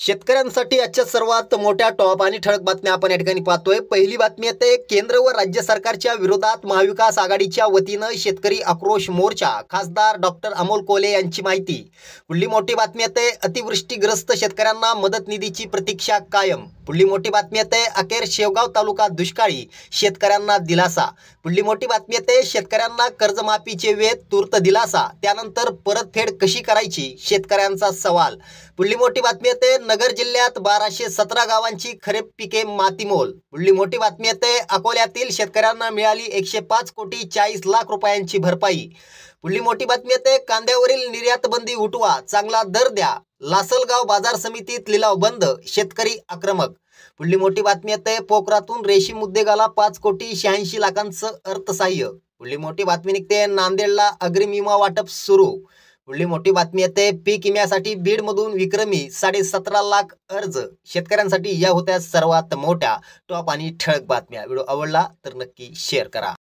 शेतकऱ्यांसाठी आजच्या सर्वात मोठ्या टॉप आणि ठळक बातम्या आपण या ठिकाणी पाहतोय। पहिली बातमी येते, केंद्र व राज्य सरकारच्या विरोधात महाविकास आघाडीच्या वतीनं शेतकरी आक्रोश मोर्चा। खासदार डॉक्टर अमोल कोल्हे यांची माहिती। पुढली मोठी बातमी येते, अतिवृष्टीग्रस्त शेतकऱ्यांना मदत निधीची प्रतीक्षा कायम। पुढली मोठी बातमी येते, अखेर शेवगाव तालुका दुष्काळी, शेतकऱ्यांना दिलासा। पुढली मोठी बातमी येते, शेतकऱ्यांना कर्जमाफीचे वेध, तूर्त दिलासा, त्यानंतर परतफेड कशी करायची, शेतकऱ्यांचा सवाल। पुढली मोठी बातमी येते, नगर जिल्ह्यात 1217 गावांची खरीप पिके मातीमोल। पुढली मोठी बातमी येते, अकोल्यातील शेतकऱ्यांना मिळाली 105 कोटी 40 लाख रुपयांची भरपाई। पुढली मोठी बातमी येते, कांद्यावरील निर्यात बंदी उठवा, चांगला दर द्या, लासलगाव बाजार समितीत लिलाव बंद, शेतकरी आक्रमक। पुढली मोठी बातमी येते, पोखरातून रेशीम उद्योगाला 5 कोटी 86 लाखांचं अर्थसहाय्य। पुढली मोठी बातमी निघते, नांदेडला अग्रिम विमा वाटप सुरू। पुढली मोठी बातमी येते, पीक विम्यासाठी बीडमधून विक्रमी 17.5 लाख अर्ज। शेतकऱ्यांसाठी या होत्या सर्वात मोठ्या टॉप आणि ठळक बातम्या। व्हिडिओ आवडला तर नक्की शेअर करा।